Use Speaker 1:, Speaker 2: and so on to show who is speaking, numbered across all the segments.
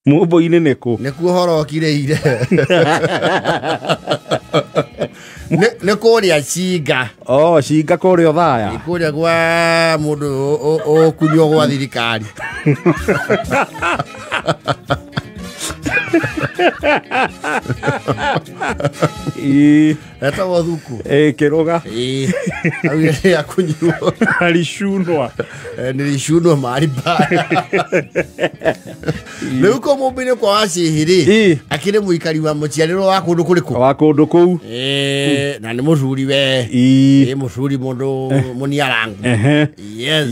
Speaker 1: Muobo-ini niku.
Speaker 2: Niku horokireire. Nikuria Ciga.
Speaker 1: Oh, Ciga kuria Thaya.
Speaker 2: Nikuria gwa mundu okunywa gwa thirikari. Eta wathuku.
Speaker 1: Kiroga.
Speaker 2: Awire akunywa.
Speaker 1: Alishunwa.
Speaker 2: Nilishunwa mari baya. Leuko mubine kwa wacihiri. Akire muikari wa muciariro wa kundu kuriku.
Speaker 1: Wa kundu kou.
Speaker 2: Na ni muthuri we. Muthuri mundu muniarangu. Yes.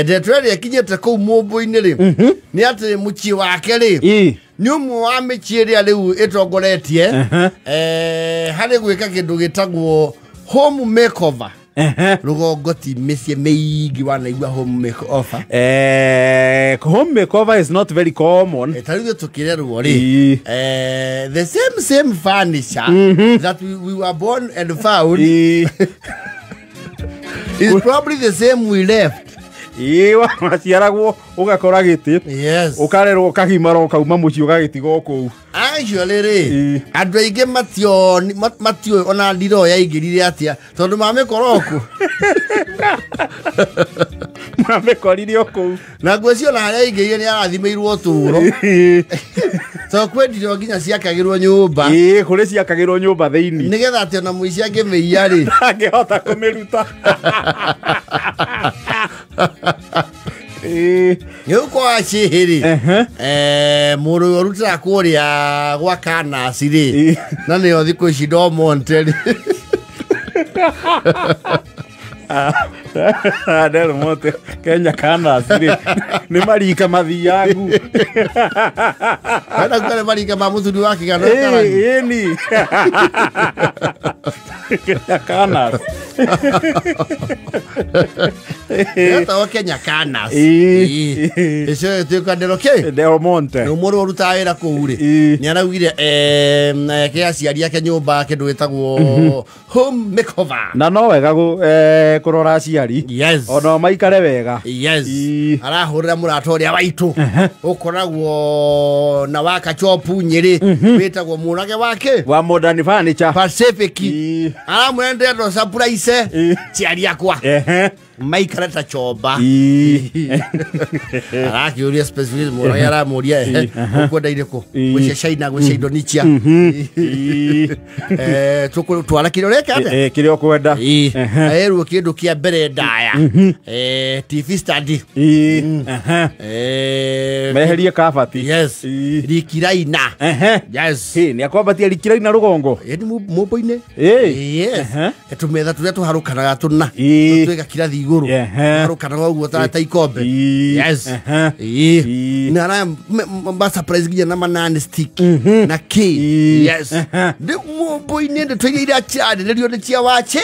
Speaker 2: Ndetwere kinyete kou mumbu-ini ri. Ni ati muci wake ri. Nyumu wa michieri aliu itongoretie hari gwika kindu gitagwo home makeover. Rugongoti micie meigi wanaigua home makeover.
Speaker 1: Home makeover is not very common.
Speaker 2: Tariu tukirerwo ri the same furniture that we were born and found is probably the same we left.
Speaker 1: Iwa maciaragwo ugakora giti.
Speaker 2: Yes.
Speaker 1: Ukarerwo kahimaro kauma muci ugagitigo kou.
Speaker 2: Actually ri andu aige matio ona ndiro ya igirire atia tondu mame koroku.
Speaker 1: Mame korire okou.
Speaker 2: Na ngwecio na haria igirire ni arathimeirwo turo. So kwendiro nginya ciakagirwo nyumba.
Speaker 1: Kuri ciakagirwo nyumba thiini.
Speaker 2: Nigetha ati ona muici angimeia ri
Speaker 1: angihota kumiruta.
Speaker 2: Yuko acihiri muru yorutira kuria gwa Kanasi ri na niyo thiku ici Domonte ri
Speaker 1: Del Monte Kenya Kanasi ri ni marika mathiangu
Speaker 2: ana kale marika ma muthuri wake kana
Speaker 1: ni Kenya Kanasi
Speaker 2: Eta Kenya Kanasi Eso tukandero ke
Speaker 1: Del Monte
Speaker 2: no muru ruta wira ku ri ni arauire ke aciari ake nyumba kindu gitagwo home makeover
Speaker 1: na no wega kurora aciari.
Speaker 2: Yes.
Speaker 1: Ona maikare wega.
Speaker 2: Yes. Arahurira murata uria waitu ukoragwo na waka chopu Nyeri witagwo murage wake
Speaker 1: wa Modern Furniture
Speaker 2: Pacific aramwendea ndo surprise ciari yakwa maikara ta chomba arakiuria specific murage aramuria ukwenda iriko gwicia China gwicia Indonesia twara kiroreka ate
Speaker 1: kirio kwenda
Speaker 2: erwo kindu kia mbere ndaya TV study
Speaker 1: meherie kabati.
Speaker 2: Yes. Rikiraina. Yes.
Speaker 1: Ni akwambatia rikiraina rugongo.
Speaker 2: Yeni mumbo-ini. Yes. Etumetha turia tuharukanaga tuna. Twega kirathi iguru. Harukanaga uguo ta ikombe. Yes. Na ra ba surprise ginya na manani stick. Na key. Yes. Ndi mumbo-ini ndi twege ira chade ndio ndi cia wache.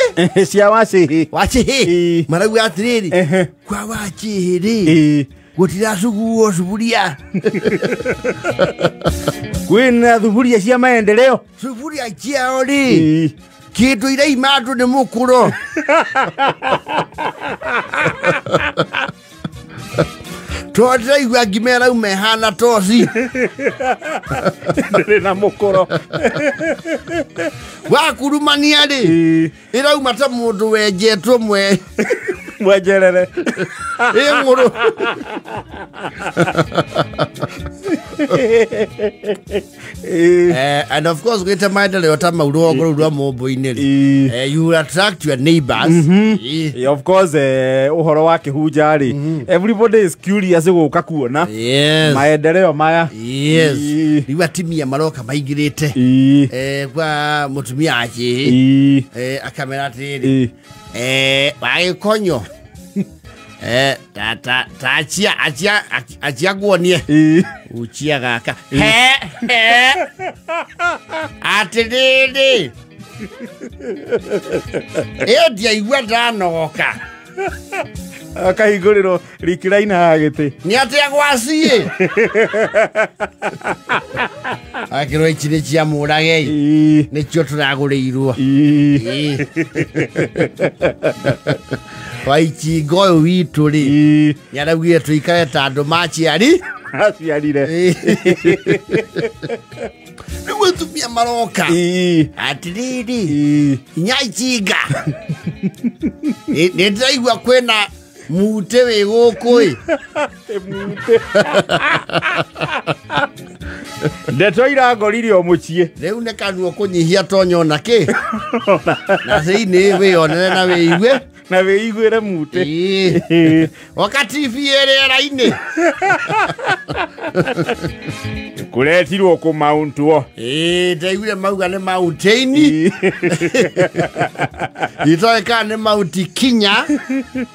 Speaker 1: Cia wache.
Speaker 2: Wache. Maragu atiriri. Kwa wache ri. Gutira suguo suburia.
Speaker 1: Kwina thuburia cia maendeleo.
Speaker 2: Suburia ciao ri. Kitu ira imatu ni mukuro. Totra igwa gimera umehana tosi.
Speaker 1: Ndiri na mukuro.
Speaker 2: Wakurumania ri. Ira umata mundu wejetwo mwe.
Speaker 1: Mwejerere.
Speaker 2: Nguru. And of course gwita maendeleo ta maurugo rwa mumbu-ini ri. You will attract your neighbors.
Speaker 1: Of course uhoro wa kihunja ri. Everybody is curious guka kuona.
Speaker 2: Yes.
Speaker 1: Maendeleo maya.
Speaker 2: Yes. Riu atimia maroka maigirite. Kwa mutumia aci. Akamera atiri. Wagikonyo. Achia guonie. Uchia gaka. Atiriri. Ndia igua ndanogoka.
Speaker 1: Akahinguriro rikiraina agiti.
Speaker 2: Ni atia gwacie. Akiro ichire cia murage. Nicio turaguriirwo. Waichi goyo witu ri. Nyaragwire tuikare ta andu machiari.
Speaker 1: aciarire
Speaker 2: nĩguo tumia maroka atiriri Inyaitinga nĩ ndĩraigua kwĩna mute wĩ gũkũ
Speaker 1: mute ndeto irangorire o mũciĩ
Speaker 2: rĩu nĩ kanua kũnyihia tonyona kĩ na thĩinĩ wĩonere na wĩigue
Speaker 1: na wĩiguĩre mute
Speaker 2: wakati TV rĩera-inĩ
Speaker 1: kũretirwo kũmauntwo
Speaker 2: ndaiguire mauga nĩ mauntaini itoĩ kana nĩ mauti Kinya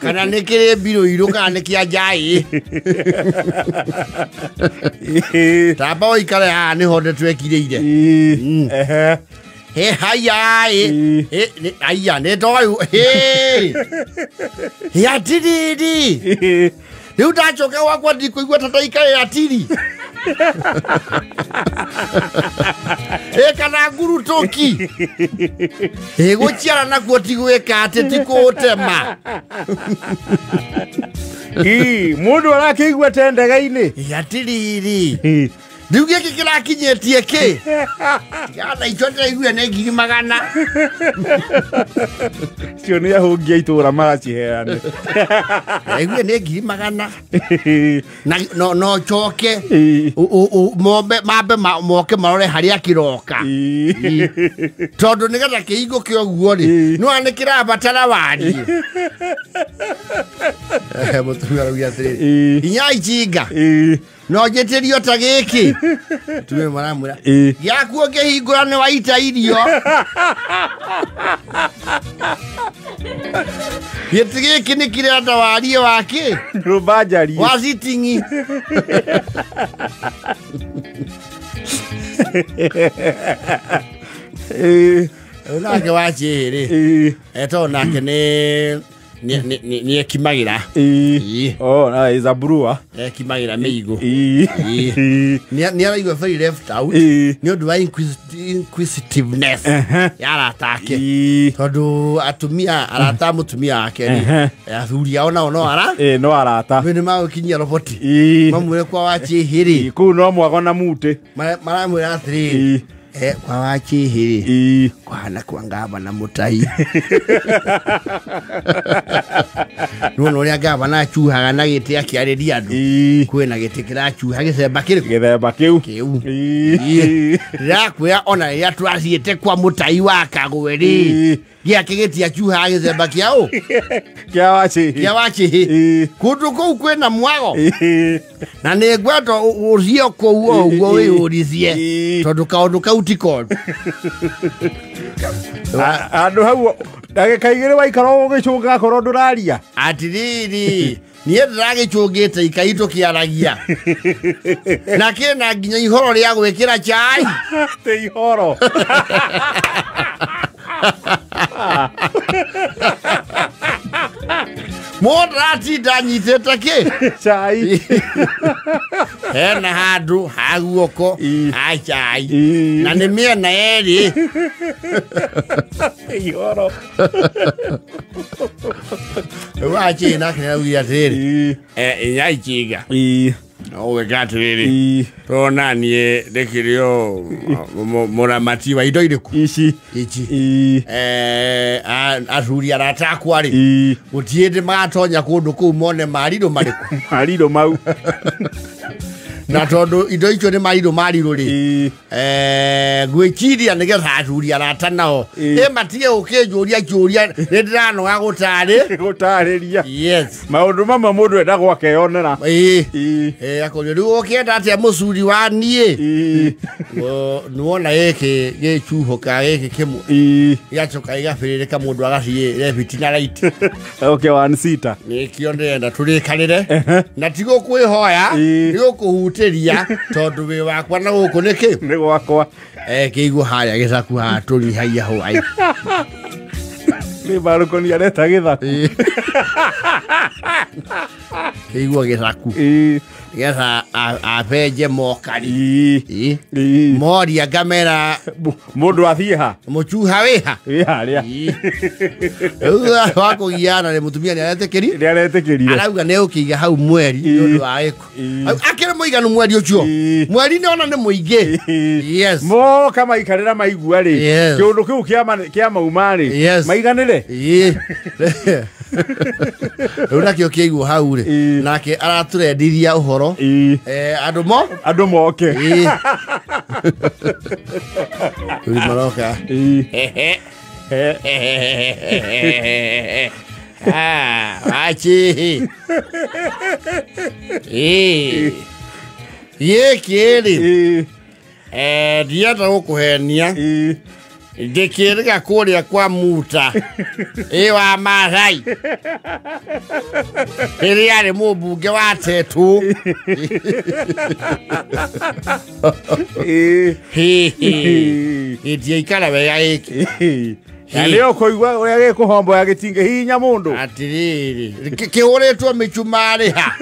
Speaker 2: kana nĩ kĩrĩ mbirũ irũ kana nĩ kĩa Njai tamba ũikare haha nĩho ndĩtwekire he haya aya nĩ ndoĩ atiriri rĩu ndacoka wakwa ndikũigua ta ndaikare atiri kana ngurutoki gũciara nakuo ti gwĩka atĩ ti kũũtema
Speaker 1: mũndũ arakĩigua te ndege-inĩ
Speaker 2: atiriri rĩu gĩkĩ kĩrakinyĩtie kĩ gana ico ndĩraigua nĩ 200,000
Speaker 1: cio nĩ ahũngi a itũũra maraciheane
Speaker 2: ndĩraigua nĩ 200,000 no coke mambe moke marore harĩa kĩroka tondũ nĩgetha kĩhingũke ũguo rĩ nĩwa nĩ kĩrabatara wariĩ mũtumia arauga atĩrĩrĩ Inyaitinga no njĩtĩrio ta gĩkĩ tume maramwĩra gĩakuo ngĩhingũra nĩ waita irio gĩtĩ gĩkĩ nĩ kĩrenda warie wakĩ
Speaker 1: rũbanjari
Speaker 2: wa sitingi nake wacĩrĩ tondũ nake nĩ ekimagira
Speaker 1: is a brewer
Speaker 2: ekimagira mĩigũ nĩ araigua very left out nĩ ũndũ wa inquisitiveness ya arata ake tondũ atumia arata mũtumia wake athuri ao nao no arata nĩ magũkinyia roboti mamwĩre kwa wachĩhĩrĩ
Speaker 1: kũu no mwago na mute
Speaker 2: maramwĩra atĩrĩrĩ kwa wachĩhĩrĩ kwana kwa ngavana Mũtai nuona ũrĩa ngavana acuhaga na gĩtĩ akĩarĩria andũ kwĩna gĩtĩ kĩracuha gĩthemba
Speaker 1: kĩu
Speaker 2: ndĩrakwĩra ona rĩrĩa twathiĩte kwa Mũtai wa Kagwe rĩ gĩake gĩtiacuhaga gĩthemba kĩaũ kĩa wachĩhĩ kũndũ kũu kwĩna mwago na nĩ ngwenda ũthiĩ kũu o ũguo wĩyũricie tondũ kaũndũ kau ti koru
Speaker 1: andũ hau ndagĩka igĩrĩ waikara ũgĩcũnga korwo ndũraria
Speaker 2: atiriri niĩ ndĩragĩcũngĩte ikai tũkĩaragia na kĩna nginya ihoro rĩa gwĩkĩra chai
Speaker 1: te ihoro
Speaker 2: mũndũ ratinda nyitĩte kĩ
Speaker 1: chai
Speaker 2: hena handũ ha guoko ha chai na nĩ mĩena yerĩ
Speaker 1: ihoro
Speaker 2: wachĩ nake nĩaraugire atĩrĩrĩ Inyaitinga ũgwĩka atĩrĩrĩ tona niĩ ndĩkĩrĩ o mũramati wa indo irĩkũ ici athuri arata akwa rĩ gũtirĩ hĩndĩ magatonya kũndũ kũu mone marirũ marĩkũ
Speaker 1: marirũ mau
Speaker 2: na tondũ indo icio nĩ marirũ rĩ gwĩciria nĩgetha athuri arata nao matige gũkĩnjũria kĩũria nĩ ndĩranoga
Speaker 1: gũtarĩria
Speaker 2: yes
Speaker 1: maũndũ mamwe mũndũ endagwo akeyonera
Speaker 2: akũrio rĩu ũkĩenda atĩa mũcuri wa niĩ nĩwona gĩkĩ gĩcuhũka gĩkĩ kĩmwe gĩgacoka gĩgabĩrĩrĩka mũndũ agathiĩ left na right
Speaker 1: one-seater
Speaker 2: nĩkĩo ndĩrenda tũrĩkanĩre na tigũkwĩhoya nĩgũkũhutĩria tondũ wĩ wakwa na gũkũ nĩkĩ
Speaker 1: nĩ gwakwa
Speaker 2: kĩigua harĩa gĩthaku haha tũnyihagia hwaĩ
Speaker 1: nĩ barũkoni areta gĩthaku
Speaker 2: kĩigua gĩthaku Yesa apeje mokari. Mori agamera
Speaker 1: mundu athiha.
Speaker 2: Muchuha weha.
Speaker 1: Ria.
Speaker 2: Wako giana ne mutumia ni aretekeri.
Speaker 1: Ni aretekeri.
Speaker 2: Arauga ne ukiga hau mweri ndu wa eko. Akere muiganu mweri ucio. Mweri ne ona ne muige. Yes.
Speaker 1: Mo kama ikarira maigua ri. Kiundu kiu kia mauma ri. Maiganire.
Speaker 2: Una kio kiigua hau ri. Nake araturendiria uhoro.
Speaker 1: Andu moke.
Speaker 2: Uri maroka. Achi. Ye kieri. Diata gukuhenia. Ndikiriga kuria kwa muta. Wa Mathai. Iri ari mubunge wa Tetu. Itie ikara wega iki.
Speaker 1: Leo koigwa uria gikuhombo ya gitinge hinya mundu.
Speaker 2: Atiriri. Kiuritwo michumari ha.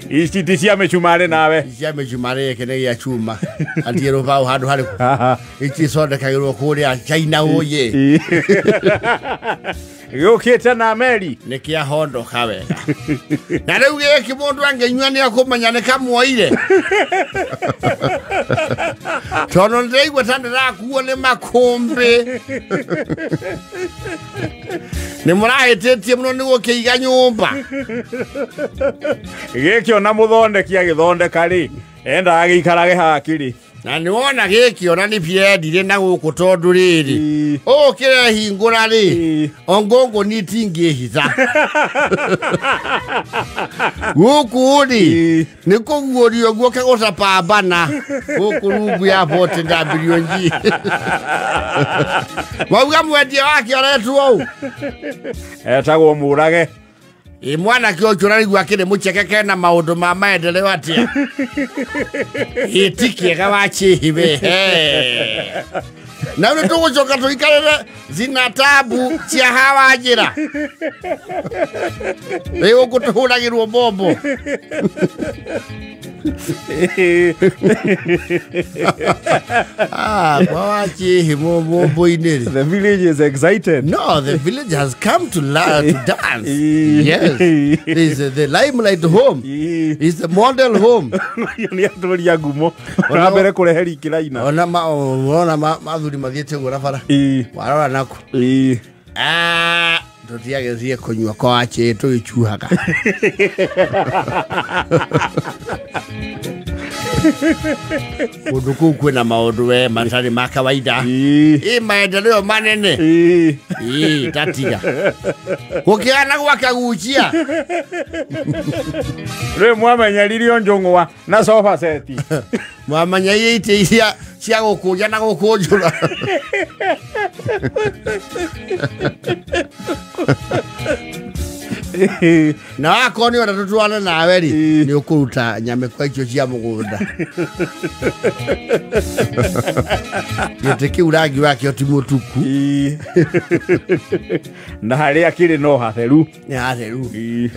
Speaker 1: Ici ti cia micumari nawe.
Speaker 2: Cia micumari kene ya chuma. Atiero vau handu hari. Ici sonde kagirwo kuria China oye.
Speaker 1: Yukite na meri.
Speaker 2: Nikia hondo kawega. Na riu giki mundu angenywa ni akumanya ni kamwoire. Tono ndeigwa tandira kuo ni makumbi. Ni murahetetie muno ni gukiiga nyumba.
Speaker 1: Giki ona muthondeki agithondeka ri. Enda agiikarage hakiri.
Speaker 2: Na ni wona giki ona ni piendire na guku tondu riri. O kire hingura ri. Ongongo ni tingi hitha. Guku ri. Ni kuguorio guoke gutapambana. Guku rungu ya bote ndambirionji. Wauga mwendia wake aretwo au.
Speaker 1: Etagwo murage.
Speaker 2: Mwana kio churari gwakire muchekeke na maundu ma maendeleo atia. Itikiega wachihiwe. Na ule tugucoka tuikarere zina tabu cia hawa njira. Leo kutuhuragirwo bombo.
Speaker 1: The village is excited.
Speaker 2: No, the village has come to dance. Yes. It's the Limelight home. It's the model home.
Speaker 1: Ni atoria gumo. Na mbere kureheri kiraina.
Speaker 2: Ona mathuri mathiete gurabara. Warora nako. Tutiagezie kunywa kwa ache tuichuhaga. Mundu kwina maundu we matari ma kawaida. Maendeleo manene. Tatiga. Ukiana gwakaguchia.
Speaker 1: Re mwamenya lirio njungwa na sofa set.
Speaker 2: Mwamenya ite cia gukuja na gukujura. Na akoni ora tutwana nawe ri ni ukuruta nyame kwa icio cia mugunda. Gite kiuragi wake otimutuku.
Speaker 1: Na hari akiri no hatheru.
Speaker 2: Ni hatheru.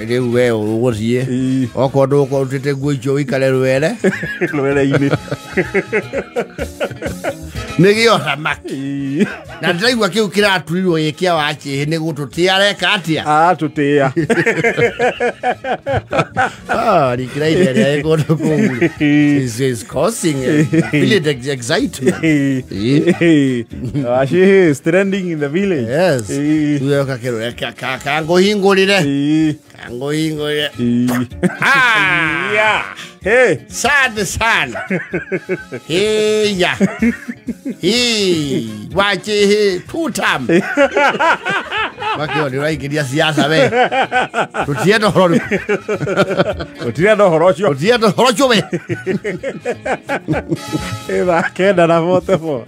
Speaker 2: Riu we uguthie. Okondo ukorutite nguo icio wikare rwere.
Speaker 1: Rwere-ini.
Speaker 2: Nigio thamaki. Na ndiraigua kiu kiraturirwo gikia wachi ni gututia reka atia.
Speaker 1: Tutia.
Speaker 2: Rikiraire ria ikondo kunguru. This is causing village excitement.
Speaker 1: She is trending in the village.
Speaker 2: Yes. Uyo kakero kango hingurire. Kango hingurire.
Speaker 1: Yeah. Hey,
Speaker 2: sad sana. Hey ya. Hey, wache he tutam. Makio ni raikiria siasa we. Tutiendo horo.
Speaker 1: Tutiendo horocho.
Speaker 2: Tutiendo horocho we.
Speaker 1: Eva, queda na moto.